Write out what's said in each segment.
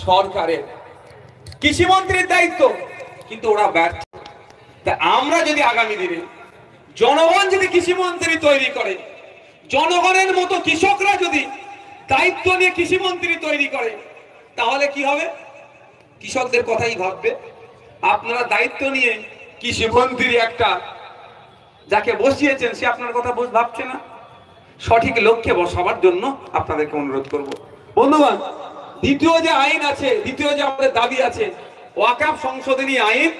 সরকারের, কৃষিমন্ত্রীর দায়িত্ব, কিন্তু ওরা ব্যর্থ। তা আমরা যদি আগামী দিনে জনগণ যদি কৃষিমন্ত্রী তৈরি করে, জনগণের মতো কৃষকরা যদি দায়িত্ব নিয়ে কৃষিমন্ত্রী তৈরি করে, তাহলে কি হবে? কৃষকদের কথাই ভাববে। আপনারা দায়িত্ব নিয়ে কৃষিমন্ত্রী একটা যাকে বসিয়েছেন, সে আপনার কথা ভাবছে না। সঠিক লক্ষ্যে বসাবার জন্য আপনাদেরকে অনুরোধ করব। বন্ধুগণ, দ্বিতীয় যে আইন আছে, দ্বিতীয় যে আমাদের দাবি আছে, ওয়াকফ সংশোধনী আইন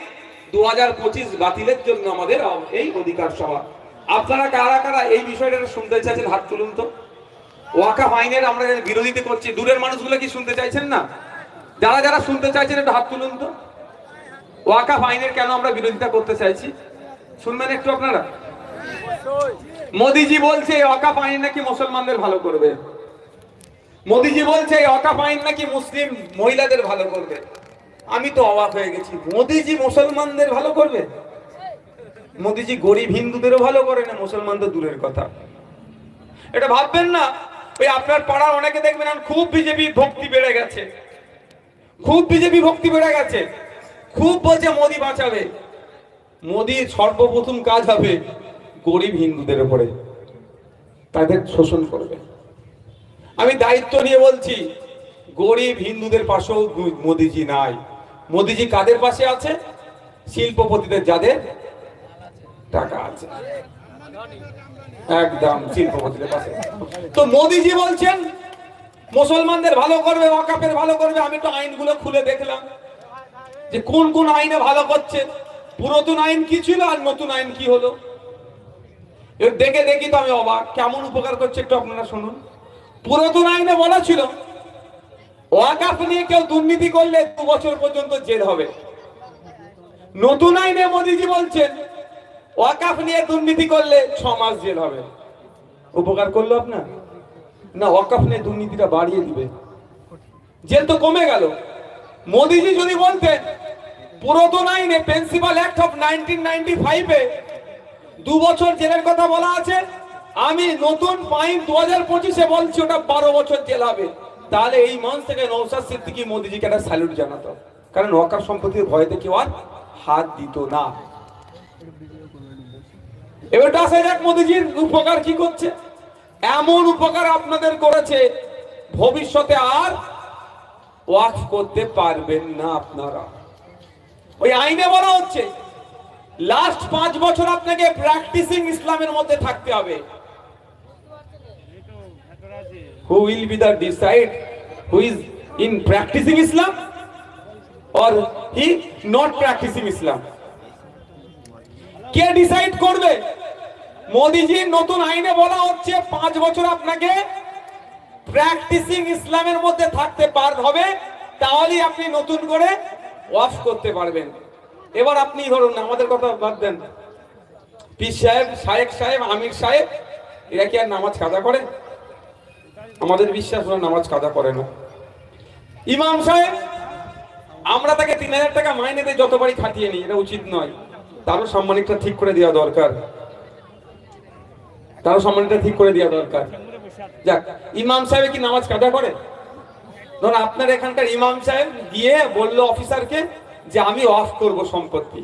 2025 বাতিলের জন্য আমাদের এই অধিকার সভা। আপনারা কারা কারা এই বিষয়টা শুনতে চাইছেন হাত তুলুন তো। ওয়াকফ আইনের আমরা বিরোধিতা করছি, দূরের মানুষগুলো কি শুনতে চাইছেন না? যারা যারা শুনতে চাইছেন একটু হাত তুলুন তো। ওয়াকফ আইনের কেন আমরা বিরোধিতা করতে চাইছি শুনবেন একটু আপনারা। মোদিজি বলছে ওয়াকফ আইন নাকি মুসলমানদের ভালো করবে। মোদিজি বলছে ওয়াকফ আইন নাকি মুসলিম মহিলাদের ভালো করবে। আমি তো অবাক হয়ে গেছি, মোদিজি মুসলমানদের ভালো করবে? মোদিজি গরিব হিন্দুদেরও ভালো করে না, মুসলমান তো দূরের কথা। এটা ভাববেন না। ওই আপনার পাড়ার অনেকে দেখবেন খুব বিজেপি ভক্তি বেড়ে গেছে, খুব বিজেপি ভক্তি বেড়ে গেছে, খুব বলছে মোদি বাঁচাবে। মোদির সর্বপ্রথম কাজ হবে গরিব হিন্দুদের উপরে, তাদের শোষণ করবে। আমি দায়িত্ব নিয়ে বলছি, গরিব হিন্দুদের পাশেও মোদিজি নাই। মোদিজি কাদের পাশে আছে? শিল্পপতিদের, যাদের টাকা আছে, একদম শিল্পপতিদের পাশে। তো মোদিজি বলছেন মুসলমানদের ভালো করবে, ওয়াকফের ভালো করবে। আমি তো আইনগুলো খুলে দেখলাম যে কোন কোন আইনে ভালো করছে। পুরাতন আইন কি ছিল আর নতুন আইন কি হলো, দেখে দেখি তো আমি অবাক। কেমন উপকার করছে একটু আপনারা শুনুন। পুরাতন আইনে বলা ছিল ওয়াকফ নিয়ে কেউ দুর্নীতি করলে 2 বছর পর্যন্ত জেল হবে। নতুন আইনে মোদিজি বলছেন ওয়াকফ নিয়ে দুর্নীতি করলে 6 মাস জেল হবে। উপকার করলো আপনার না? ওয়াকফ নিয়ে দুর্নীতিটা বাড়িয়ে দিবে, জেল তো কমে গেল। মোদিজি যদি বলতেন পুরাতন আইনে প্রিন্সিপাল অ্যাক্ট অফ 1995-এ 2 বছর জেলের কথা বলা আছে, আমি নতুন আইন 2025-এ বলছি ওটা 12 বছর জেল হবে, তাহলে এই মঞ্চ থেকে নওশাদ সিদ্দিকী মোদিজিকে একটা স্যালুট জানাতো। কারণ ওয়াকফ সম্পত্তির ভয়তে কেউ আর হাত দিত না। এবারটা আসা যাক মোদিজির উপকার কি করছে। এমন উপকার আপনাদের করেছে, ভবিষ্যতে আর ওয়াকফ করতে পারবেন না আপনারা। ওই আইনে বলা হচ্ছে লাস্ট 5 বছর আপনাকে প্র্যাকটিসিং ইসলামের মধ্যে থাকতে হবে। Who will be the decide who is in practicing Islam or he not practicing Islam? K decide করবে? মোদিজির নতুন আইনে বলা হচ্ছে 5 বছর আপনাকে প্র্যাকটিসিং ইসলামের মধ্যে থাকতে পারতে হবে, তাহলেই আপনি নতুন করে ওয়াকফ করতে পারবেন। এবার আপনি ধরুন, আমাদের কথা বাদ দেন, পীর সাহেব, শায়েখ সাহেব, আমির সাহেব, এরা কি আর নামাজ কাজা করে? আমাদের বিশ্বাস ওরা নামাজ কাজা করে না। ইমাম সাহেব, আমরা তাকে 3000 টাকা মাইনে দিয়ে যতবারই খাটিয়ে নিই, এটা উচিত নয়। তারও সম্মানিকটা ঠিক করে দেওয়া দরকার, তারও সম্মানিকটা ঠিক করে দেওয়া দরকার। যাক, ইমাম সাহেব কি নামাজ কাজা করে? ধরুন আপনার এখানকার ইমাম সাহেব গিয়ে বললো অফিসারকে যে আমি ওয়াকফ করব সম্পত্তি।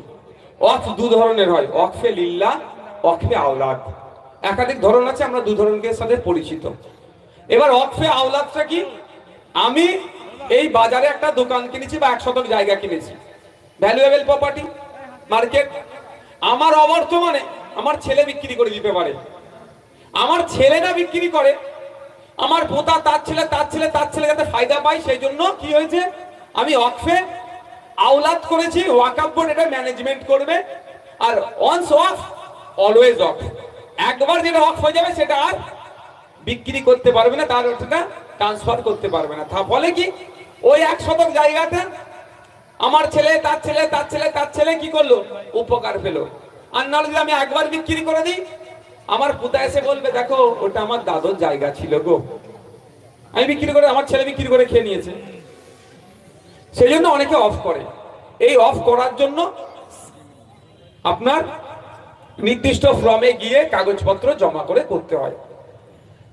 ওয়াকফ 2 ধরনের হয়, ওয়াকফে লিল্লাহ, ওয়াকফে আওলাদ। একাধিক ধরন আছে, আমরা 2 ধরনের সাথে পরিচিত। এবার ওয়াকফে আওলাদটা কি? আমি এই বাজারে একটা দোকান কিনেছি বা 1 শতক জায়গা কিনেছি, ভ্যালুয়েবল প্রপার্টি, মার্কেট। আমার অবর্তমানে আমার ছেলে বিক্রি করে দিতে পারে। আমার ছেলেটা বিক্রি করে, আমার পোতা তার ছেলে তার ছেলে তার ছেলে যাতে ফায়দা পায়, সেই জন্য কি হয়েছে, আমি ওয়াকফে আওলাদ করেছি। ওয়াকফ বোর্ড এটা ম্যানেজমেন্ট করবে। আর ওয়ান্স ওয়াকফ অলওয়েজ ওয়াকফ। একবার যেটা ওয়াকফ হয়ে যাবে সেটা আর বিক্রি করতে পারবে না, তার ওটা ট্রান্সফার করতে পারবে না। তার ফলে কি, ওই 1 শতক জায়গাতে আমার ছেলে তার ছেলে তার ছেলে তার ছেলে কি করলো, উপকার পেলো। আর নাহলে যদি আমি একবার বিক্রি করে দিই, আমার পুতা এসে বলবে দেখো ওটা আমার দাদুর জায়গা ছিল গো, আমি বিক্রি করে, আমার ছেলে বিক্রি করে খেয়ে নিয়েছে। সেই জন্য অনেকে অফ করে। এই অফ করার জন্য আপনার নির্দিষ্ট ফর্মে গিয়ে কাগজপত্র জমা করে করতে হয়।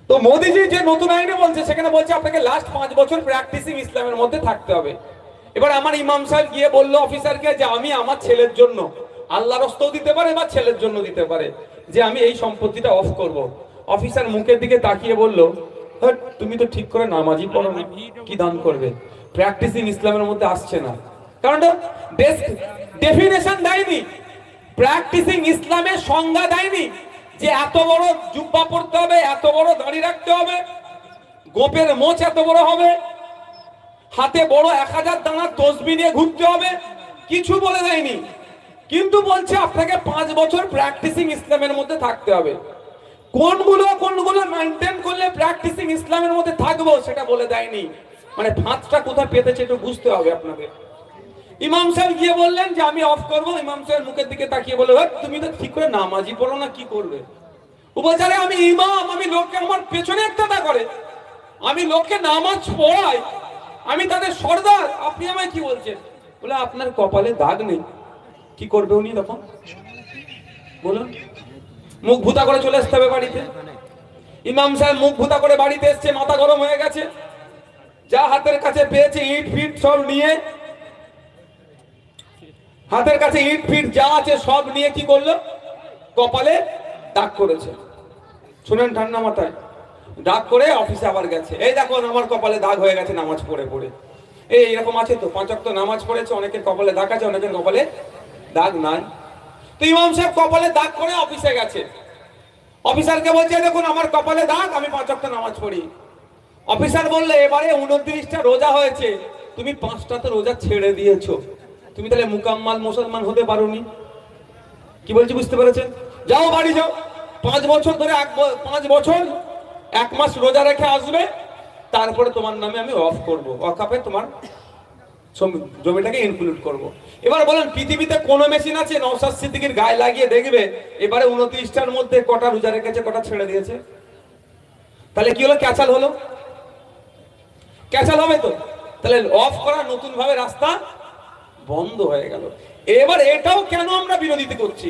তো মোদিজি যে নতুন আইনে বলছে সেখানে বলছে আপনাকে লাস্ট 5 বছর প্র্যাকটিসিং ইসলামের মধ্যে থাকতে হবে। এবার আমার ইমাম সাহেব গিয়ে বললো অফিসারকে যে আমি আমার ছেলের জন্য, আল্লাহর রাস্তাও দিতে পারে বা ছেলের জন্য দিতে পারে, যে আমি এই সম্পত্তিটা অফ করব। অফিসার মুখের দিকে তাকিয়ে বলল, হ্যাঁ তুমি তো ঠিক করে নামাজই পড়ো না, কি দান করবে? প্র্যাকটিসিং ইসলামের মধ্যে আসছে না, কারণ ডেফিনেশন দেয়নি, প্র্যাকটিসিং ইসলামের সংজ্ঞা দেয়নি যে এত বড় জুব্বা পড়তে হবে, এত বড় দাড়ি রাখতে হবে, গোপের মোচ এত বড় হবে, হাতে বড় 1000 দানার তসবিহ নিয়ে ঘুরতে হবে, কিছু বলে দেয়নি। কিন্তু বলছে আপনাকে 5 বছর প্র্যাকটিসিং ইসলামের মধ্যে থাকতে হবে। কোনগুলো মেইনটেইন করলে প্র্যাকটিসিং ইসলামের মধ্যে থাকবো সেটা বলে দেয়নি। মানে ফাঁদটা কোথায় পেতেছে একটু বুঝতে হবে আপনাদের। ইমাম সাহেব গিয়ে বললেন যে আমি অফ করব। ইমাম সাহেব মুখের দিকে তাকিয়ে বলে, তুমি তো ঠিক করে নামাজই পড়ো না, কি করবে? ও বলছে, আরে আমি ইমাম, আমি লোককে আমার পেছনে একটা করে, আমি লোককে নামাজ পড়াই, আমি তাদের সর্দার, আপনি আমায় কি বলছেন? বলে আপনার কপালে দাগ নেই, কি করবে উনি তখন বলুন? মুখ ভুতা করে চলে আসতে হবে বাড়িতে। ইমাম সাহেব মুখ ভুতা করে বাড়িতে এসছে, মাথা গরম হয়ে গেছে, যা হাতের কাছে পেয়েছে ইট ফিট সব নিয়ে, হাতের কাছে ইট ফিট যা আছে সব নিয়ে কি করলো? কপালে দাগ করেছে। শুনেন ঠান্ডা মাথায়, দাগ করে অফিসে আবার গেছে, এই দেখো আমার কপালে দাগ হয়ে গেছে নামাজ পড়ে পড়ে। এইরকম আছে তো, 5 ওয়াক্ত নামাজ পড়েছে, অনেকের কপালে দাগ আছে, অনেকের কপালে দাগ নাই। তো ইমাম সাহেব কপালে দাগ করে অফিসে গেছে, অফিসারকে বলছে দেখুন আমার কপালে দাগ, আমি 5 ওয়াক্ত নামাজ পড়ি। অফিসার বললে এবারে 29টা রোজা হয়েছে, তুমি 5টাতে রোজা ছেড়ে দিয়েছো, তুমি তাহলে মুকাম্মাল মুসলমান হতে পারোনি। কি বলছি বুঝতে পেরেছেন? যাও বাড়ি যাও, 5 বছর ধরে 5 বছর 1 মাস রোজা রেখে আসবে, তারপরে তোমার নামে আমি অফ করব, ওয়াকাফে তোমার জমিটাকে ইনক্লুড করব। এবার বলেন পৃথিবীতে কোন মেশিন আছে নওশাদ সিদ্দিকীর গায়ে লাগিয়ে দেখবে এবারে 29টার মধ্যে কটা রোজা রেখেছে, কটা ছেড়ে দিয়েছে? তাহলে কি হলো? ক্যাচাল হলো, ক্যাচাল হবে তো। তাহলে অফ করা নতুন ভাবে রাস্তা বন্ধ হয়ে গেল। এবার এটাও কেন আমরা বিরোধিতা করছি?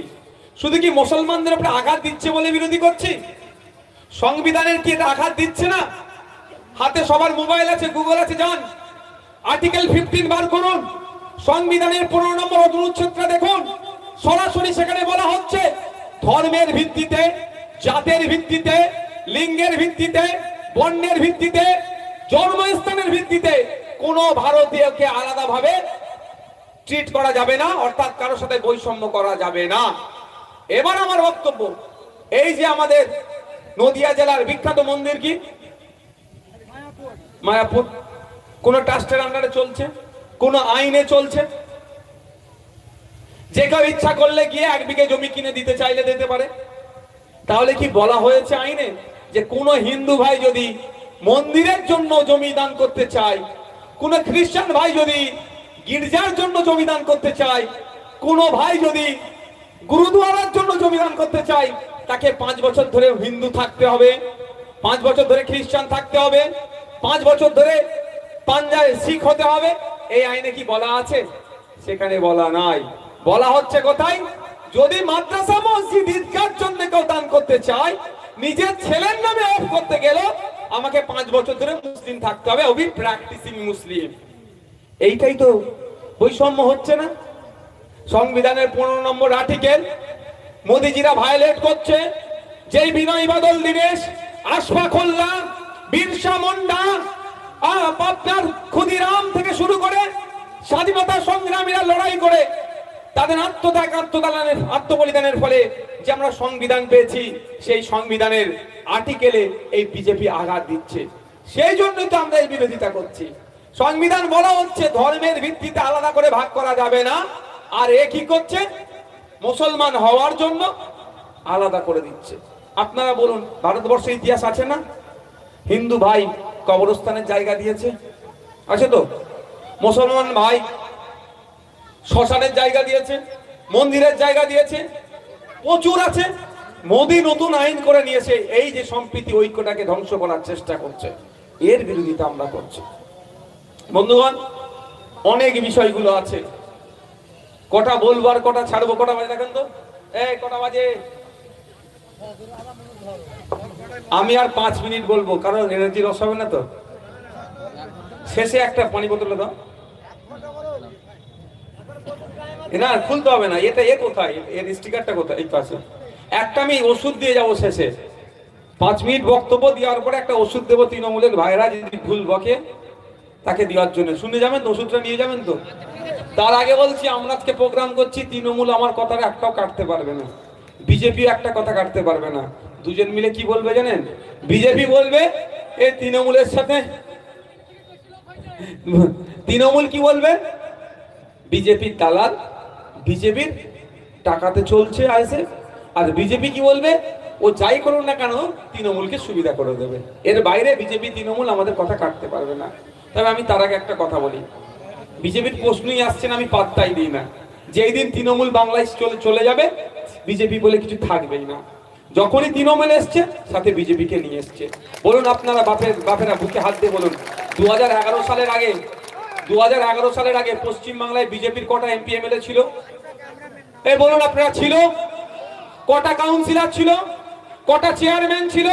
শুধু কি মুসলমানদের উপরে আঘাত দিচ্ছে বলে বিরোধী করছি? সংবিধানের কি এটা আঘাত দিচ্ছে না? হাতে সবার মোবাইল আছে, গুগল আছে, যান আর্টিকেল 15 বার করুন, সংবিধানের 15 নম্বর অনুচ্ছেদটা দেখুন, সরাসরি সেখানে বলা হচ্ছে ধর্মের ভিত্তিতে, জাতের ভিত্তিতে, লিঙ্গের ভিত্তিতে, বর্ণের ভিত্তিতে, জন্মস্থানের ভিত্তিতে কোন ভারতীয়কে আলাদাভাবে ট্রিট করা যাবে না, অর্থাৎ কারোর সাথে বৈষম্য করা যাবে না। এবার আমার বক্তব্য, এই যে আমাদের নদিয়া জেলার বিখ্যাত মন্দির কি মায়াপুর, কোন ট্রাস্টের আন্ডারে চলছে, কোন আইনে চলছে? যে কেউ ইচ্ছা করলে গিয়ে 1 বিঘে জমি কিনে দিতে চাইলে দিতে পারে। তাহলে কি বলা হয়েছে আইনে যে কোন হিন্দু ভাই যদি মন্দিরের জন্য জমি দান করতে চায়, কোন খ্রিস্টান ভাই যদি গির্জার জন্য জমি দান করতে চায়, কোন ভাই যদি গুরুদুয়ারার জন্য জমি দান করতে চায়, তাকে 5 বছর ধরে হিন্দু থাকতে হবে, 5 বছর ধরে খ্রিস্টান থাকতে হবে, 5 বছর ধরে পাঞ্জাবে শিখ হতে হবে? এই আইনে কি বলা আছে? সেখানে বলা নাই। বলা হচ্ছে কোথায়? যদি মাদ্রাসা মসজিদ ঈদগাহর জন্য কেউ দান করতে চায়, নিজের ছেলের নামে অফ করতে গেলে আমাকে 5 বছর ধরে মুসলিম থাকতে হবে, ওবি প্র্যাকটিসিং মুসলিম। এইটাই তো বৈষম্য হচ্ছে না? সংবিধানের 15 নম্বর আর্টিকেল মোদিজিরা ভায়োলেট করছে। যেই বিনয় বাদল দীনেশ, আশফাক উল্লাহ, বিরসা মুন্ডা, আপনার ক্ষুদিরাম থেকে শুরু করে স্বাধীনতা সংগ্রামীরা লড়াই করে তাদের আত্মবলিদানের ফলে যে আমরা সংবিধান পেয়েছি, সেই সংবিধানের আর্টিকেলে এই বিজেপি আঘাত দিচ্ছে। সেই জন্যই তো আমরা এই বিরোধিতা করছি। সংবিধান বলা হচ্ছে ধর্মের ভিত্তিতে আলাদা করে ভাগ করা যাবে না, আর এ কি করছে? মুসলমান হওয়ার জন্য আলাদা করে দিচ্ছে। আপনারা বলুন, ভারতবর্ষের ইতিহাস আছে না? হিন্দু ভাই কবরস্থানের জায়গা দিয়েছে, আছে তো? মুসলমান ভাই শ্মশানের জায়গা দিয়েছে, মন্দিরের জায়গা দিয়েছে, প্রচুর আছে। মোদি নতুন আইন করে নিয়েছে, এই যে সম্প্রীতি ঐক্যটাকে ধ্বংস করার চেষ্টা করছে, এর বিরোধিতা আমরা করছি। বন্ধুগণ, অনেক বিষয়গুলো আছে, কটা বলবো আর কটা ছাড়বো? কটা বাজে দেখেন তো, এই কটা বাজে? আমি আর 5 মিনিট বলবো, কারণ এনার্জি লস হবে না তো। শেষে একটা পানি বোতল দাও না, খুলতে হবে না। এটা কোথায়, এর স্টিকারটা কোথায়? এই পাশে একটা আমি ওষুধ দিয়ে যাবো শেষে। 5 মিনিট বক্তব্য দেওয়ার পরে একটা ওষুধ দেবো তৃণমূলের ভাইরা যদি ভুল বকে তাকে দেওয়ার জন্য। শুনে যাবেন তো, ওষুধটা নিয়ে যাবেন তো। তার আগে বলছি, আমরা আজকে প্রোগ্রাম করছি, তৃণমূল আমার কথার একটাও কাটতে পারবে না, বিজেপি একটা কথা কাটতে পারবে না। দুজন মিলে কি বলবে জানেন? বিজেপি বলবে এই তৃণমূলের সাথে, তৃণমূল কি বলবে? বিজেপির দালাল, বিজেপির টাকাতে চলছে আইসে। আর বিজেপি কি বলবে? ও যাই করুন না কেন তৃণমূলকে সুবিধা করে দেবে। এর বাইরে বিজেপি তৃণমূল আমাদের কথা কাটতে পারবে না। তবে আমি তার আগে একটা কথা বলি, বিজেপির প্রশ্নই আসছে না, আমি পাত্তাই দিই না। যেই দিন তৃণমূল বাংলায় চলে যাবে, বিজেপি বলে কিছু থাকবেই না। যখনই তৃণমূল এসছে, সাথে বিজেপিকে নিয়ে এসছে। বলুন আপনারা, বাপেরা বুকে হাত দিয়ে বলুন, 2011 সালের আগে পশ্চিমবাংলায় বিজেপির কটা এমপি এমএলএ ছিল? এই বলুন আপনারা, ছিল? কটা কাউন্সিলর ছিল? কটা চেয়ারম্যান ছিল?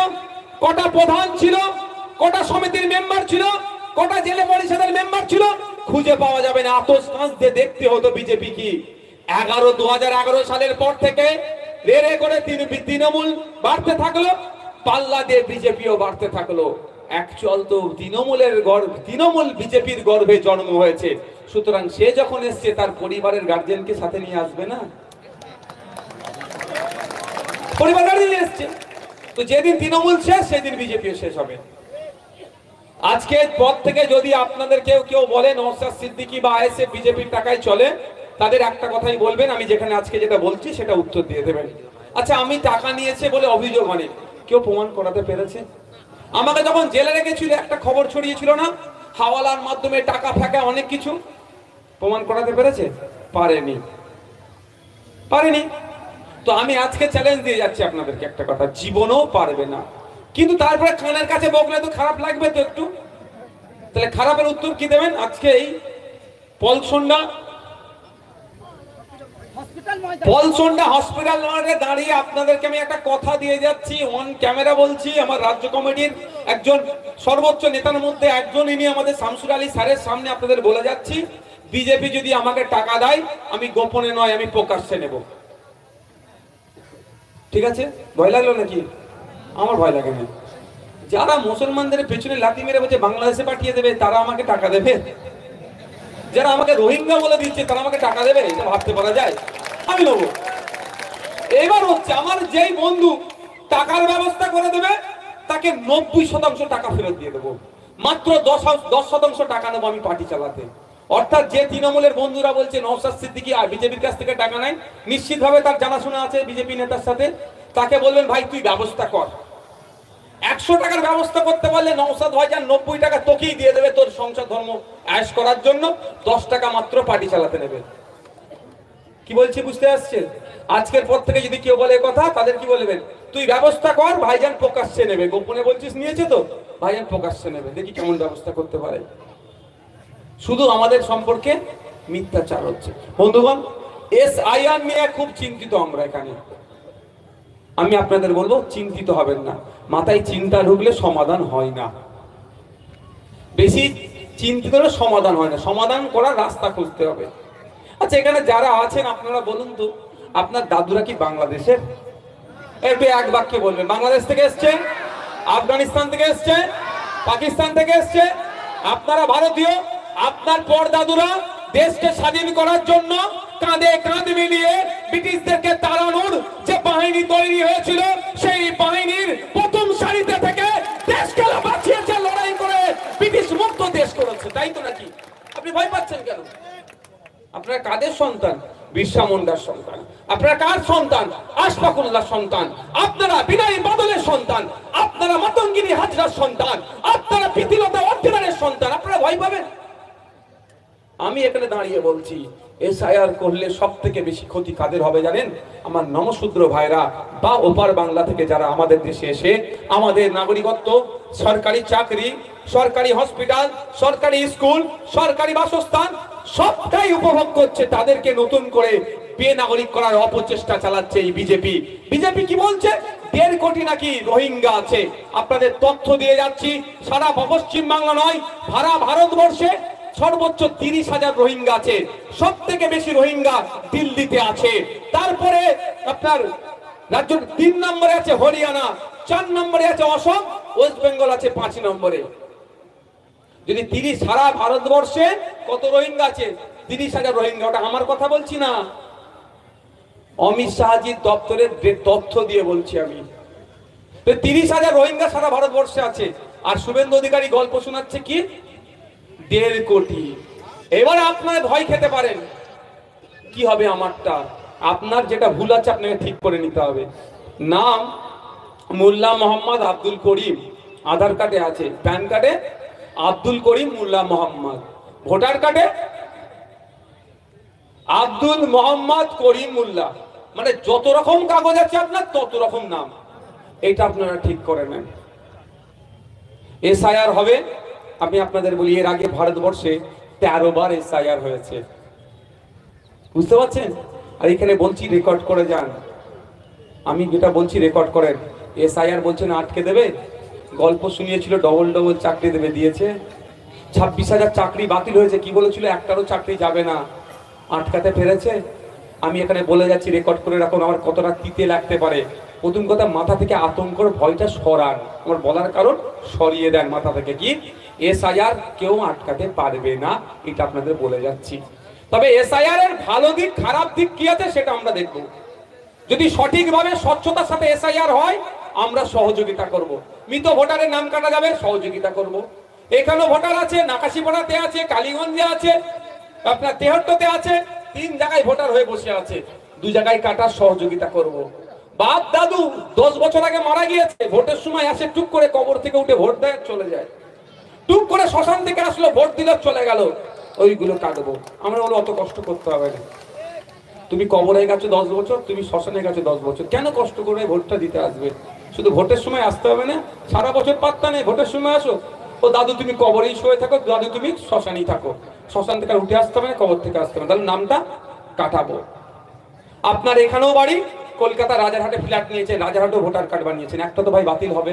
কটা প্রধান ছিল? কটা সমিতির মেম্বার ছিল? কটা জেলা পরিষদের মেম্বার ছিল? খুঁজে পাওয়া যাবে না। আতস কাঁচ দিয়ে দেখতে হতো বিজেপি কি। 2011 সালের পর থেকে রেড়ে করে তৃণমূল বাড়তে থাকলো, পাল্লা দিয়ে বিজেপিও বাড়তে থাকলো। অ্যাকচুয়াল তো তৃণমূল বিজেপির গর্ভে জন্ম হয়েছে। সুতরাং সে যখন এসছে, তার পরিবারের গার্জেনকে সাথে নিয়ে আসবে না? পরিবার গার্জেন এসছে তো, যেদিন তৃণমূল শেষ সেদিন বিজেপিও শেষ হবে। আজকে পর থেকে যদি আপনাদের কেউ বলে নওশাদ সিদ্দিকী বা আইএসএফ বিজেপির টাকায় চলে, তাদের একটা কথাই বলবেন, আমি যেখানে আজকে যেটা বলছি সেটা উত্তর দিয়ে দেবেন। আচ্ছা, আমি টাকা নিয়েছে বলে অভিযোগ অনেক, কেউ প্রমাণ করাতে পেরেছে? আমাকে যখন জেলে রেখেছিল, একটা খবর ছড়িয়েছিল না, হাওয়ালার মাধ্যমে টাকা ফাঁকা অনেক কিছু, প্রমাণ করাতে পেরেছে? পারেনি। তো আমি আজকে চ্যালেঞ্জ দিয়ে যাচ্ছি আপনাদেরকে একটা কথা, জীবনও পারবে না। কিন্তু তারপরে কানের কাছে বকলে তো খারাপ লাগবে তো একটু। তাহলে খারাপের উত্তর কি দেবেন? আজকে এই পলসন্ডা হসপিটাল মাঠে দাঁড়িয়ে আপনাদেরকে আমি একটা কথা দিয়ে যাচ্ছি, অন ক্যামেরা বলছি। আমার রাজ্য কমিটির একজন সর্বোচ্চ নেতার মধ্যে একজন, ইনি আমাদের শামসুর আলী স্যারের সামনে আপনাদের বলে যাচ্ছি, বিজেপি যদি আমাকে টাকা দেয়, আমি গোপনে নয়, আমি প্রকাশ্যে নেব। ঠিক আছে? ভয় লাগলো নাকি? আমার ভয় লাগে না। যারা মুসলমানদের পেছনে লাথি মেরে বলছে বাংলাদেশে পাঠিয়ে দেবে, তারা আমাকে টাকা দেবে? যারা আমাকে রোহিঙ্গা বলে দিচ্ছে, তারা আমাকে টাকা দেবে? এটা ভাবতে পারা যায়? আমি নেবো। এবার হচ্ছে, আমার যেই বন্ধু টাকার ব্যবস্থা করে দেবে, তাকে 90% টাকা ফেরত দিয়ে দেবো। মাত্র 10% টাকা নেবো আমি পার্টি চালাতে। অর্থাৎ যে তৃণমূলের বন্ধুরা বলছে নওশাদ সিদ্দিকী আর বিজেপির কাছ থেকে টাকা নেয়, নিশ্চিতভাবে তার জানাশোনা আছে বিজেপি নেতার সাথে। তাকে বলবেন, ভাই তুই ব্যবস্থা কর। 100 টাকার ব্যবস্থা করতে পারলে নওশাদ ভাইজান 90 টাকা তোকেই দিয়ে দেবে তোর সংসার ধর্ম আয়েশ করার জন্য। 10 টাকা মাত্র পার্টি চালাতে নেবে। কি বলছি বুঝতে আসছে? আজকের পর থেকে যদি কেউ বলে কথা, তাদের কি বলবেন? তুই ব্যবস্থা কর, ভাইজান প্রকাশ্যে নেবে। গোপনে বলছিস নিয়েছে তো, ভাইজান প্রকাশ্যে নেবে। দেখি কেমন ব্যবস্থা করতে পারে। শুধু আমাদের সম্পর্কে মিথ্যাচার হচ্ছে। বন্ধুগণ, SIR নিয়ে খুব চিন্তিত আমরা এখানে। আমি আপনাদের বলবো, চিন্তিত হবেন না। মাথায় চিন্তা ঢুকলে সমাধান হয় না। বেশি চিন্তিত হলে সমাধান হয় না। সমাধান করার রাস্তা খুঁজতে হবে। আচ্ছা, এখানে যারা আছেন আপনারা বলুন তো, আপনার দাদুরা কি বাংলাদেশের? একটু এক বাক্যে বলবেন। বাংলাদেশ থেকে এসছে, আফগানিস্তান থেকে এসছে, পাকিস্তান থেকে এসছে। আপনারা ভারতীয়। আপনার পরদাদুরা দেশকে স্বাধীন করার জন্য কাঁধে কাঁধ মিলিয়ে ব্রিটিশদেরকে তাড়ানোর যে বাহিনী তৈরি হয়েছিল, সেই বাহিনীর প্রথম সারিতে থেকে দেশকে বাঁচিয়েছে, লড়াই করে ব্রিটিশ মুক্ত দেশ করেছে। তাই তো নাকি? আপনি ভয় পাচ্ছেন কেন? আপনারা কাদের সন্তান? বিরসা মুন্ডার সন্তান। আপনারা কার সন্তান? আশফাকুল্লাহ সন্তান। আপনারা বিনয় বাদলের সন্তান। আপনারা মাতঙ্গিনী হাজরার সন্তান। আপনারা প্রীতিলতা ওয়াদ্দেদারের সন্তান। আপনারা ভয় পাবেন? আমি এখানে দাঁড়িয়ে বলছি, SIR করলে সব থেকে বেশি ক্ষতি কাদের হবে জানেন? আমার নমশূদ্র ভাইরা বা ওপার বাংলা থেকে যারা আমাদের দেশে এসে আমাদের নাগরিকত্ব, সরকারি চাকরি, সরকারি হসপিটাল, সরকারি স্কুল, সরকারি বাসস্থান সবটাই উপভোগ করছে, তাদেরকে নতুন করে বেনাগরিক করার অপচেষ্টা চালাচ্ছে এই বিজেপি। বিজেপি কি বলছে? 1.5 কোটি নাকি রোহিঙ্গা আছে। আপনাদের তথ্য দিয়ে যাচ্ছি, সারা পশ্চিম বাংলা নয়, সারা ভারতবর্ষে সর্বোচ্চ 30,000 রোহিঙ্গা আছে। সব থেকে বেশি রোহিঙ্গা দিল্লিতে আছে। তারপরে আপনার রাজ্য 3 নম্বরে আছে হরিয়ানা, 4 নম্বরে আছে অসম, ওয়েস্ট বেঙ্গল আছে 5 নম্বরে। যদি 30 সারা ভারতবর্ষে কত রোহিঙ্গা আছে? 30,000 রোহিঙ্গা। ওটা আমার কথা বলছি না, অমিত শাহজির দপ্তরের তথ্য দিয়ে বলছি আমি। 30,000 রোহিঙ্গা সারা ভারতবর্ষে আছে। আর শুভেন্দু অধিকারী গল্প শোনাচ্ছে কি 1.5 কোটি। এবার আপনার ভয় খেতে পারেন, কি হবে আমারটা? আপনার যেটা ভুল আছে আপনাকে ঠিক করে নিতে হবে। নাম মোল্লা মোহাম্মদ আব্দুল করিম, আধার কার্ডে আছে, প্যান কার্ডে আব্দুল করিম মোল্লা মোহাম্মদ, ভোটার কার্ডে আব্দুল মোহাম্মদ করিম মোল্লা, মানে যত রকম কাগজ আছে আপনার তত রকম নাম। এটা আপনারা ঠিক করে নেন। এসআইআর হবে। আমি আপনাদের বলি, এর আগে ভারতবর্ষে 13 বার এসআইআর হয়েছে, বুঝতে পারছেন? আর এখানে বলছি রেকর্ড করে যান, আমি যেটা বলছি রেকর্ড করেন। এসআইআর বলছেন আটকে দেবে, গল্প শুনিয়েছিল ডবল ডবল চাকরি দেবে, দিয়েছে। 26,000 চাকরি বাতিল হয়েছে, কি বলেছিল একটারও চাকরি যাবে না, আটকাতে পেরেছে। আমি এখানে বলে যাচ্ছি, রেকর্ড করে রাখুন, আমার কতটা তিতে লাগতে পারে। প্রথম কথা, মাথা থেকে আতঙ্কর ভয়টা সরান। আমার বলার কারণ, সরিয়ে দেন মাথা থেকে। কি এসআইআর কেউ আটকাতে পারবে না, এটা আপনাদের বলে যাচ্ছি। তবে এসআইআর এর ভালো দিক খারাপ দিক কি আছে সেটা আমরা দেখব। যদি সঠিকভাবে স্বচ্ছতার সাথে এসআইআর হয়, আমরা সহযোগিতা করব। মৃত ভোটারের নাম কাটা যাবে, সহযোগিতা করব। এখানেও ভোটার আছে, নাকাশিপাড়াতে আছে, কালীগঞ্জে আছে, আপনার তেহট্টতে আছে, 3 জায়গায় ভোটার হয়ে বসে আছে, 2 জায়গায় কাটার সহযোগিতা করব। বাপ দাদু 10 বছর আগে মারা গিয়েছে, ভোটের সময় আসে, টুক করে কবর থেকে উঠে ভোট দেয়, চলে যায়। টুক করে শ্মশান থেকে আসলো, ভোট দিল, চলে গেল, ওইগুলো কাটবো। আমরা বলো অত কষ্ট করতে হবে না। তুমি কবরে গেছো 10 বছর, তুমি শ্মশানে গেছো 10 বছর, কেন কষ্ট করে ভোটটা দিতে আসবে? শুধু ভোটের সময় আসতে হবে না, সারা বছর পাত্তা নেই, ভোটের সময় আসো। ও দাদু তুমি কবরেই শুয়ে থাকো, দাদু তুমি শ্মশানেই থাকো, শ্মশান থেকে উঠে আসতে হবে না, কবর থেকে আসতে হবে, তাহলে নামটা কাটাবো। আপনার এখানেও বাড়ি, কলকাতা রাজারহাটে ফ্ল্যাট নিয়েছেন, রাজারহাটে ভোটার কার্ড বানিয়েছেন, একটা তো ভাই বাতিল হবে,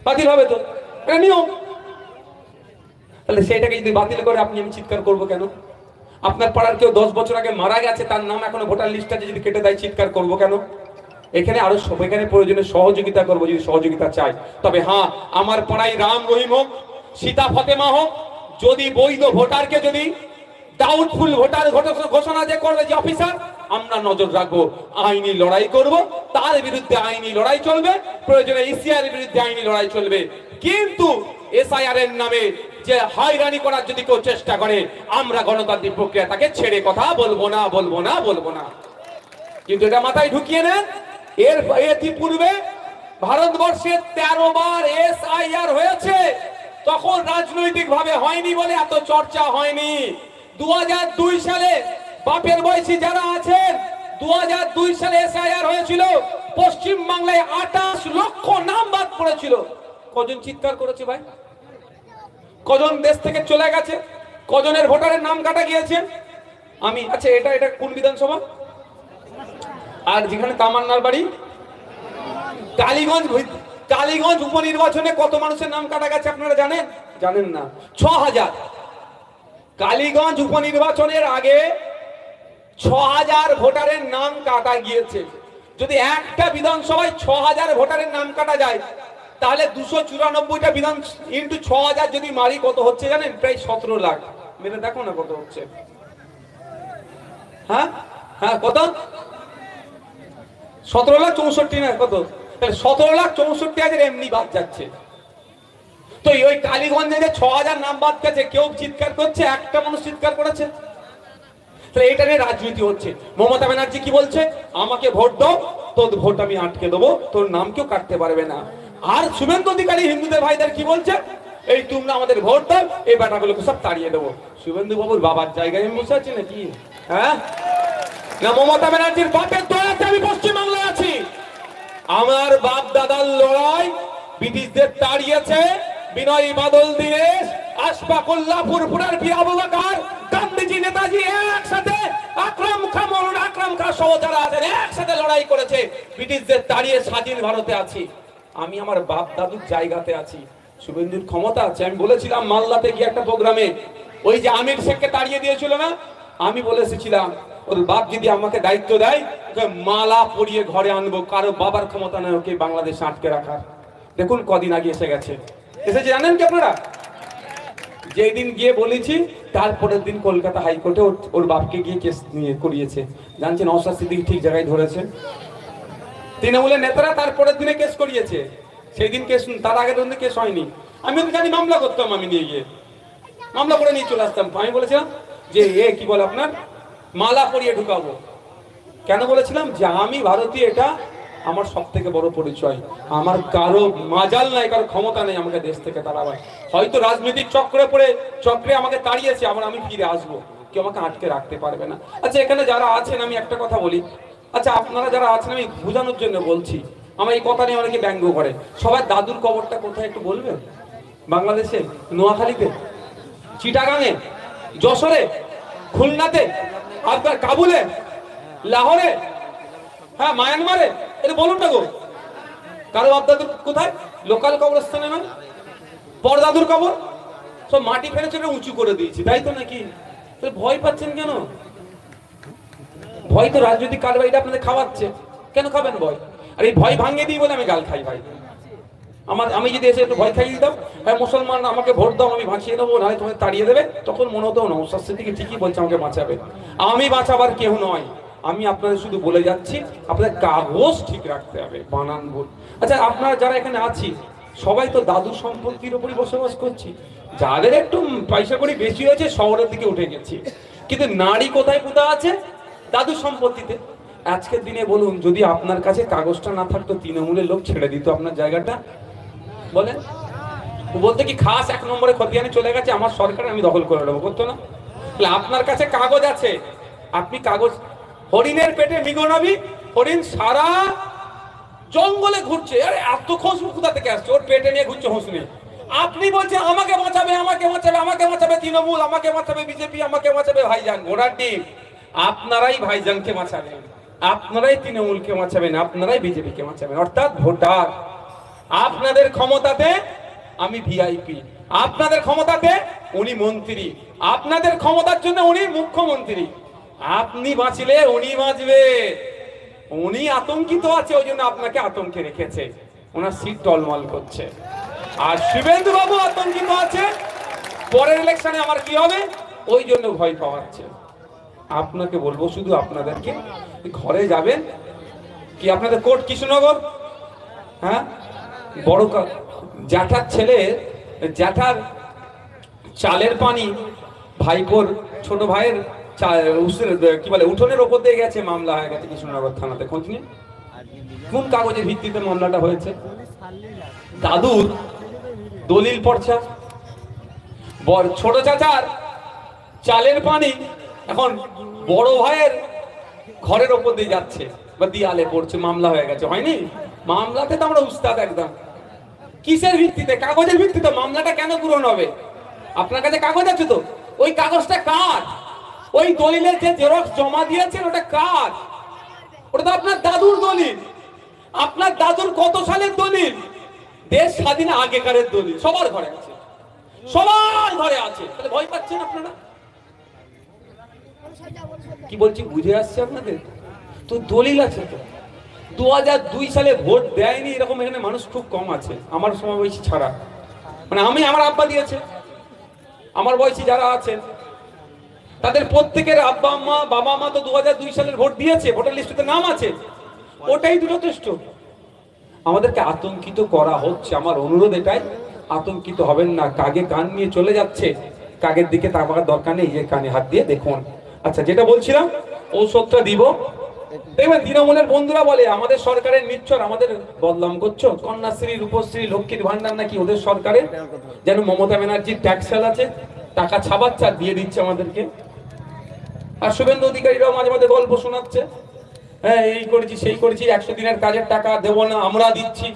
বাতিল হবে তো, এটা নিয়ম। তাহলে সেটাকে যদি বাতিল করে আপনি আমি চিৎকার করবো কেন? আপনার পাড়ার কেউ 10 বছর আগে মারা গেছে, তার নাম এখনো ভোটার লিস্টে আছে, যদি কেটে দেয় চিৎকার করবো কেন? এখানে আরো এখানে প্রয়োজনে সহযোগিতা করবো, যদি সহযোগিতা চাই। তবে হ্যাঁ, আমার পাড়ায় রাম রহিম হোক, সীতা ফতেমা হোক, যদি বৈধ ভোটারকে যদি ডাউটফুল ভোটার ঘোষণা যে করবে যে অফিসার, আমরা নজর রাখবো, আইনি লড়াই করব, তার বিরুদ্ধে আইনি লড়াই চলবে, প্রয়োজনে ইসিআর এর বিরুদ্ধে আইনি লড়াই চলবে। কিন্তু এসআইআর এর নামে যে হয়রানি করার যদি কেউ চেষ্টা করে, আমরা গণতান্ত্রিক প্রক্রিয়া তাকে ছেড়ে কথা বলবো না, বলবো না, বলবো না। কিন্তু এটা মাথায় ঢুকিয়ে নেন, এর ইতিপূর্বে ভারতবর্ষে 13 বার এসআইআর হয়েছে, তখন রাজনৈতিক ভাবে হয়নি বলে এত চর্চা হয়নি। 2002 সালে বাপের বয়সী যারা আছেন, 2002 সালে এসআইআর হয়েছিল, পশ্চিম বাংলায় 28 লক্ষ নাম বাদ পড়েছিল। কজন চিৎকার করেছে ভাই? কজন দেশ থেকে চলে গেছে? কজনের ভোটারের নাম কাটা গিয়েছে? আমি আচ্ছা, এটা কোন বিধানসভা? আর যেখানে তামান্নার বাড়ি, কালীগঞ্জ উপনির্বাচনে কত মানুষের নাম কাটা গেছে আপনারা জানেন? জানেন না? 6000। কালীগঞ্জ উপনির্বাচনের আগে 6000 ভোটারের নাম কাটা গিয়েছে। যদি একটা বিধানসভায় 6000 ভোটারের নাম কাটা যায়, তাহলে 294টা বিধান ইন্টু 6000 যদি মারি, কত হচ্ছে জানেন? প্রায় 17 লাখ। মেরে দেখো না কত হচ্ছে। হ্যাঁ হ্যাঁ, কত? 17,64,000 না কত? 17,64,000 এমনি বাদ যাচ্ছে। তো ওই কালীগঞ্জে যে 6000 নাম বাদ গেছে, কেউ চিৎকার করছে? একটা মানুষ চিৎকার করেছে? তাহলে এটা নিয়ে রাজনীতি হচ্ছে। মমতা ব্যানার্জি কি বলছে? আমাকে ভোট দাও, তোর ভোট আমি আটকে দেবো, তোর নাম কেউ কাটতে পারবে না। আর শুভেন্দু অধিকারী হিন্দুদের ভাইদের কি বলছে? এই তোমরা আমাদের ভোট দাও, এই বেটাগুলোকে সব তাড়িয়ে দেবো। শুভেন্দু বাবুর বাবার জায়গায় আমি বসে আছি নাকি? হ্যাঁ না, মমতা ব্যানার্জির বাপের দয়াতে আমি পশ্চিমবাংলায় আছি। আমার বাপ দাদার লড়াই ব্রিটিশদের তাড়িয়েছে। বিনয় বাদল দীনেশ, আশফাক উল্লাহ ফুরফুরার বীর আবু বকর, গান্ধীজি নেতাজি একসাথে আকরাম খাঁ সহ যারা আছেন একসাথে লড়াই করেছে, ব্রিটিশদের তাড়িয়ে স্বাধীন ভারতে আছি। আমি আমার বাপ দাদুর জায়গাতে আছি। শুভেন্দুর ক্ষমতা আছে। আমি বলেছিলাম মালদাতে গিয়ে একটা প্রোগ্রামে, ওই যে আমির শেখকে তাড়িয়ে দিয়েছিল না, আমি বলে এসেছিলাম ওর বাপ যদি আমাকে দায়িত্ব দেয় ওকে মালা পরিয়ে ঘরে আনবো, কারো বাবার ক্ষমতা নয় ওকে বাংলাদেশে আটকে রাখার। দেখুন কদিন আগে এসে গেছে। এসেছে জানেন কি আপনারা? যেই দিন গিয়ে বলেছি তারপরের দিন কলকাতা হাইকোর্টে ওর বাপকে গিয়ে কেস নিয়ে করিয়েছে। জানছেন নওশাদ সিদ্দিকী ঠিক জায়গায় ধরেছে। তৃণমূলের নেতারা তারপরের দিনে কেস করিয়েছে। সেই দিন কেস, তার আগের দিন কেস হয়নি। আমি তো জানি মামলা করতাম, আমি নিয়ে গিয়ে মামলা করে নিয়ে চলে আসতাম। আমি বলেছিলাম যে কি বলে আপনার মালা পরিয়ে ঢুকাবো। কেন বলেছিলাম? যে আমি ভারতীয়, এটা আমার সব থেকে বড় পরিচয়। আমার কারো মাজাল নাই, কারো ক্ষমতা নেই আমাকে দেশ থেকে তাড়াবার। হয়তো রাজনৈতিক চক্রে আমাকে তাড়িয়েছে, আবার আমি ফিরে আসবো, কেউ আমাকে আটকে রাখতে পারবে না। আচ্ছা এখানে যারা আছেন, আমি একটা কথা বলি, আচ্ছা আপনারা যারা আছেন, আমি বোঝানোর জন্য বলছি, আমার এই কথা নিয়ে অনেকে ব্যঙ্গ করে। সবার দাদুর কবরটা কোথায় একটু বলবেন? বাংলাদেশে নোয়াখালীতে, চিটাগাঙে, যশোরে, খুলনাতে, আপনার কাবুলে, লাহোরে, হ্যাঁ মায়ানমারে, এটা বলুন না গো। কারো বাপদাদুর কোথায়? লোকাল কবরস্থানে না, পরদাদুর কবর সব মাটি ফেলেছে, উঁচু করে দিয়েছি, তাই তো নাকি? ভয় পাচ্ছেন কেন? ভয় তো রাজনৈতিক কারবারিটা আপনাদের খাওয়াচ্ছে। কেন খাবেন ভয়? আর এই ভয় ভাঙিয়ে দিই বলে আমি গাল খাই ভাই। আমি যদি এসে একটু ভয় খাইয়ে দিতাম, হ্যাঁ মুসলমান আমাকে ভোট দাও আমি বাঁচিয়ে দেবো, না তোমায় তাড়িয়ে দেবে, তখন মনে হতো নওশাদ সিদ্দিকী ঠিকই বলছে আমাকে বাঁচাবে। আমি বাঁচাবার কেউ নয়। আমি আপনাদের শুধু বলে যাচ্ছি আপনাদের কাগজ ঠিক রাখতে হবে, বানান ভুল। আচ্ছা আপনারা যারা এখানে আছি সবাই তো দাদু সম্পত্তির উপরই বসবাস করছি। যাদের একটু পয়সা কড়ি বেশি হয়েছে শহরের দিকে উঠে গেছি, কিন্তু নারী কোথায় কোথা আছে? দাদু সম্পত্তিতে। আজকের দিনে বলুন, যদি আপনার কাছে কাগজটা না থাকতো, তৃণমূলের লোক ছেড়ে দিত আপনার জায়গাটা? বলেন, বলতে কি খাস 1 নম্বরে খতিয়ানে চলে গেছে আমার সরকার, আমি দখল করে নেবো, করতো না? আপনার কাছে কাগজ আছে, আপনি কাগজ, হরিণের পেটে মৃগনাভি, হরিণ সারা জঙ্গলে ঘুরছে, আরে এত খুশবু কোথা থেকে আসছে? ওর পেটে নিয়ে ঘুরছে হোঁস নিয়ে। আপনি বলছেন আমাকে বাঁচাবে, আমাকে বাঁচাবে, আমাকে বাঁচাবে তৃণমূল, আমাকে বাঁচাবে বিজেপি, আমাকে বাঁচাবে ভাইজান। ঘোড়ার ডিম। আপনারাই ভাইজানকে বাঁচাবেন, আপনারাই তৃণমূলকে বাঁচাবেন, আপনারাই বিজেপিকে বাঁচাবেন, অর্থাৎ ভোটার। আপনাদের ক্ষমতাতে আমি ভিআইপি, আপনাদের ক্ষমতাতে উনি মন্ত্রী, আপনাদের ক্ষমতার জন্য উনি মুখ্যমন্ত্রী। আপনি বাঁচলে উনি বাঁচবে। উনি আতঙ্কিত আছে, ওই জন্য আপনাকে আতঙ্কে রেখেছে, ওনার সিট টলমল করছে। আর শুভেন্দু বাবু আতঙ্কিত আছে, পরের ইলেকশনে আমার কি হবে, ওই জন্য ভয় পাওয়াচ্ছে। আপনাকে বলবো শুধু আপনাদেরকে, ঘরে যাবেন কি, আপনাদের কোর্ট কৃষ্ণনগর, হ্যাঁ, বড় জ্যাঠার ছেলে, জ্যাঠার চালের পানি ভাইপোর ছোট ভাইয়ের কি বলে উঠোনের ওপর দিয়ে গেছে, মামলা হয়ে গেছে কৃষ্ণনগর থানাতে। খোঁজ নিয়ে কোন কাগজের ভিত্তিতে মামলাটা হয়েছে? দাদুর দলিল পর্চা, ছোট চাচার চালের পানি এখন বড় ভাইয়ের ঘরের ওপর দিয়ে যাচ্ছে বা দিয়ালে পড়ছে, মামলা হয়ে গেছে। হয়নি? মামলাতে তো আমরা উস্তাদ একদম। কিসের ভিত্তিতে? কাগজের ভিত্তিতে। মামলাটা কেন পূরণ হবে? আপনার কাছে কাগজ আছে তো? ওই কাগজটা কার? ওই দলিলের যে জেরক্স জমা দিয়েছেন ওটা কার? ওটা তো আপনার দাদুর দলিল। আপনার দাদুর কত সালের দলিল? দেশ স্বাধীনের আগেকারের দলিল। সবার ঘরে আছে, সবার ঘরে আছে। তাহলে ভয় পাচ্ছেন আপনারা? কি বলছি বুঝে আসছে আপনাদের? তো দলিল আছে তো। 2002 সালে ভোট দেয়নি এরকম এখানে মানুষ খুব কম আছে, আমার সমবয়সী ছাড়া। মানে আমার আব্বা দিয়েছে, আমার বয়সী যারা আছেন তাদের প্রত্যেকের আব্বা মা বাবা মা তো 2002 সালের ভোট দিয়েছে, ভোটার লিস্টে নাম আছে। ওটাই যথেষ্ট। আমাদেরকে আতঙ্কিত করা হচ্ছে। আমার অনুরোধ এটাই, আতঙ্কিত হবেন না। কাগে কান নিয়ে চলে যাচ্ছে, কাগের দিকে তাকাবার দরকার নেই, এই কানে হাত দিয়ে দেখুন। আচ্ছা যেটা বলছিলাম, ঔষধটা দিব। দেখবেন তৃণমূলের বন্ধুরা বলে আমাদের সরকারের নিচ্ছর, আমাদের বদনাম করছো। কন্যাশ্রী, রূপশ্রী, লক্ষ্মীর ভান্ডার নাকি ওদের সরকারের, যেন মমতা ব্যানার্জির ট্যাক্সেল আছে, টাকা ছাপাচ্ছে আর দিয়ে দিচ্ছে আমাদেরকে। আর শুভেন্দু অধিকারীরাও মাঝে মাঝে গল্প শোনাচ্ছে, হ্যাঁ এই করেছি সেই করেছি, 100 দিনের কাজের টাকা দেবো না, আমরা দিচ্ছি।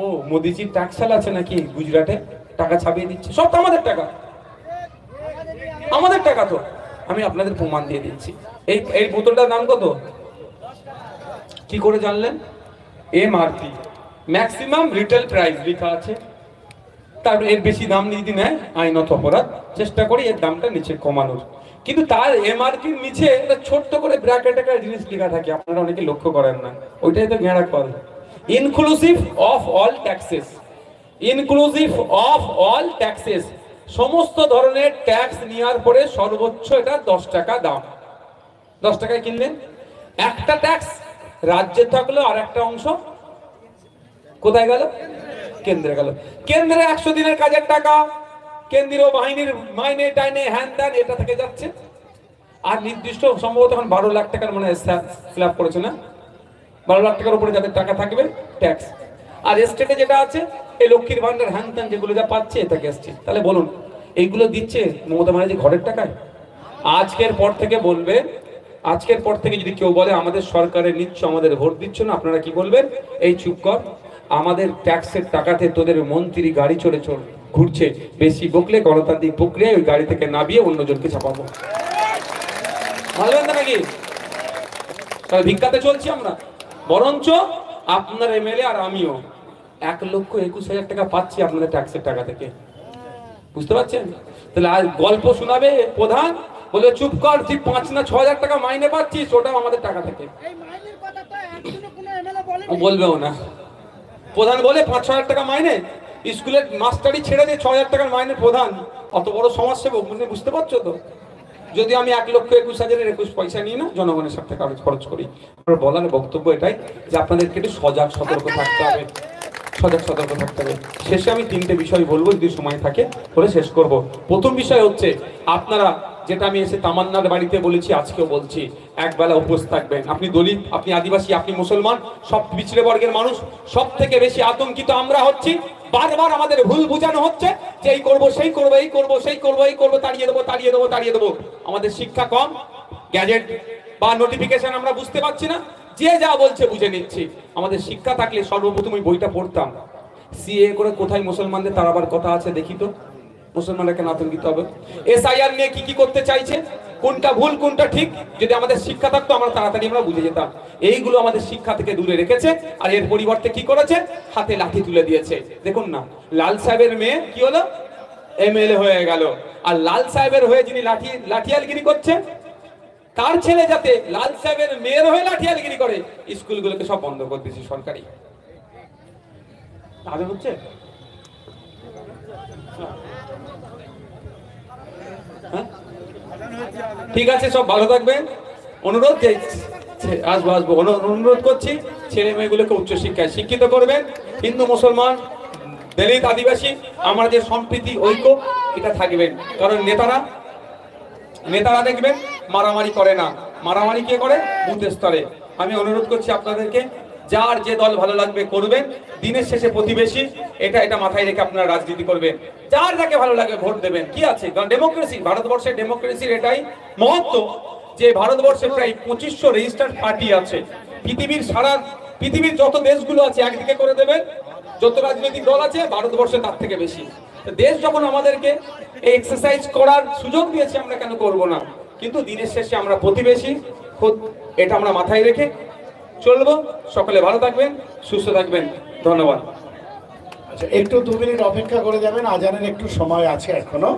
ও মোদিজির ট্যাক্সেল আছে নাকি গুজরাটে, টাকা ছাপিয়ে দিচ্ছে। সব তো আমাদের টাকা, আমাদের টাকা তো। আমি আপনাদের প্রমাণ দিয়ে দিচ্ছি। এই বোতলটার দাম কত? কি করে জানলেন? এমআরপি, ম্যাক্সিমাম রিটেল প্রাইস লেখা আছে, তারপর এর বেশি দাম যদি নেয় আইনত অপরাধ, চেষ্টা করি এর দামটা নিচে কমানোর। কিন্তু তার এমআরপির নিচে একটা ছোট্ট করে ব্র্যাকেট একটা জিনিস লেখা থাকে, আপনারা অনেকে লক্ষ্য করেন না, ওইটাই তো ঘেরা call, inclusive of all taxes. Inclusive of all taxes, সমস্ত ধরনের ট্যাক্স নেওয়ার পরে সর্বোচ্চ এটা 10 টাকা দাম। 10 টাকায় কিনলেন, একটা ট্যাক্স রাজ্যে থাকলো আর একটা অংশ কোথায় গেল? কেন্দ্রে গেল। কেন্দ্রে 100 দিনের কাজের টাকা, কেন্দ্রীয় বাহিনীর মাইনে টাইনে হ্যান ত্যান এটা থেকে যাচ্ছে। আর নির্দিষ্ট সম্ভবত এখন 12 লাখ টাকার মানে স্ল্যাব করেছে না, 12 লাখ টাকার উপরে যাদের টাকা থাকবে ট্যাক্স। আর স্টেটে যেটা আছে এই লক্ষ্মীর ভান্ডার হ্যান ত্যান যেগুলো যা পাচ্ছে এটাকে আসছে। তাহলে বলুন এইগুলো দিচ্ছে মমতা ব্যানার্জি ঘরের টাকায়? আজকের পর থেকে বলবে, আজকের পর থেকে যদি কেউ বলে আমাদের সরকারে নিচ্ছ, আমাদের ভোট দিচ্ছ না, আপনারা কি বলবেন? এই চুপ কর, আমাদের ট্যাক্সের টাকাতে তোদের মন্ত্রী গাড়ি চড়ে ঘুরছে, বেশি বকলে গণতান্ত্রিক প্রক্রিয়ায় ওই গাড়ি থেকে নামিয়ে অন্যজনকে চাপাবো। ভাববেন না নাকি? তাহলে ভিক্ষাতে চলছি আমরা? বরঞ্চ আপনার এমএলএ আর আমিও 1,21,000 টাকা পাচ্ছি আপনাদের ট্যাক্সের টাকা থেকে, বুঝতে পারছেন? তাহলে আজ গল্প শোনাবে প্রধান, বলে চুপ কর, তুই 5 না 6,000 টাকা মাইনে পাচ্ছিস, ওটাও আমাদের টাকা থেকে। বলবেও না, প্রধান বলে 5-6,000 টাকা মাইনে, স্কুলের মাস্টারি ছেড়ে দিয়ে 6,000 টাকার মাইনে প্রধান, অত বড় সমাজসেবক, বুঝতে পারছো তো? যদি আমি 1,21,021 পয়সা নিই না, জনগণের সাথে খরচ করি। আমার বলার বক্তব্য এটাই যে আপনাদেরকে একটু সজাগ সতর্ক থাকতে হবে, সজাগ সতর্ক থাকতে হবে। শেষে আমি 3টে বিষয় বলবো, যদি সময় থাকে বলে শেষ করব। প্রথম বিষয় হচ্ছে আপনারা, যেটা আমি এসে তামান্নার বাড়িতে বলেছি, আজকেও বলছি, একবেলা উপোস থাকবেন। আপনি দলিত, আপনি আদিবাসী, আপনি মুসলমান, সব পিছড়ে বর্গের মানুষ, সব থেকে বেশি আতঙ্কিত আমরা হচ্ছি। বারবার আমাদের ভুল বুঝানো হচ্ছে যে এই করবো সেই করবো, এই করবো সেই করবো, এই করবো, তাড়িয়ে দেবো তাড়িয়ে দেবো তাড়িয়ে দেবো। আমাদের শিক্ষা কম, গ্যাজেট বা নোটিফিকেশন আমরা বুঝতে পারছি না, যে যা বলছে বুঝে নিচ্ছি। আমাদের শিক্ষা থাকলে সর্বপ্রথম ওই বইটা পড়তাম। সিএ করে কোথায় মুসলমানদের তাড়াবার কথা আছে দেখি তো, মুসলমানরা কেন আতঙ্কিত হবে? এসআইআর নিয়ে কি কি করতে চাইছে, কোনটা ভুল কোনটা ঠিক, যদি আমাদের শিক্ষা থাকতো আমরা তাড়াতাড়ি আমরা বুঝে যেতাম। এইগুলো আমাদের শিক্ষা থেকে দূরে রেখেছে, আর এর পরিবর্তে কি করেছে? হাতে লাঠি তুলে দিয়েছে। দেখুন না, লাল সাহেবের মেয়ে কি হলো? এমএলএ হয়ে গেল। আর লাল সাহেবের হয়ে যিনি লাঠিয়ালগিরি করছে, তার ছেলে যাতে লাল সাহেবের মেয়ের হয়ে লাঠিয়ালগিরি করে, স্কুলগুলোকে সব বন্ধ করে দিয়েছে সরকারি। তাহলে হচ্ছে ঠিক আছে, সব ভালো থাকবেন। অনুরোধ অনুরোধ করছি, ছেলে মেয়েগুলোকে উচ্চশিক্ষায় শিক্ষিত করবেন। হিন্দু মুসলমান দলিত আদিবাসী আমাদের সম্প্রীতি ঐক্য এটা থাকবেন। কারণ নেতারা দেখবেন মারামারি করে না, মারামারি কে করে? বুথ স্তরে। আমি অনুরোধ করছি আপনাদেরকে, যার যে দল ভালো লাগবে করবেন, দিনের শেষে প্রতিবেশী, এটা মাথায় রেখে আপনারা রাজনীতি করবেন। যার যাকে ভালো লাগে ভোট দেবেন, কি আছে? কারণ ডেমোক্রেসি, ভারতবর্ষের ডেমোক্রেসির এটাই মহত্ব যে ভারতবর্ষে প্রায় 2500 রেজিস্টার্ড পার্টি আছে। পৃথিবীর যত দেশগুলো আছে একদিকে করে দেবেন, যত রাজনৈতিক দল আছে ভারতবর্ষে তার থেকে বেশি। দেশ যখন আমাদেরকে এই এক্সারসাইজ করার সুযোগ দিয়েছে, আমরা কেন করব না? কিন্তু দিনের শেষে আমরা প্রতিবেশী, এটা আমরা মাথায় রেখে চলবো। সকলে ভালো থাকবেন, সুস্থ থাকবেন, ধন্যবাদ। আচ্ছা, একটু 2 মিনিট অপেক্ষা করে যাবেন, আজানের একটু সময় আছে এখনো।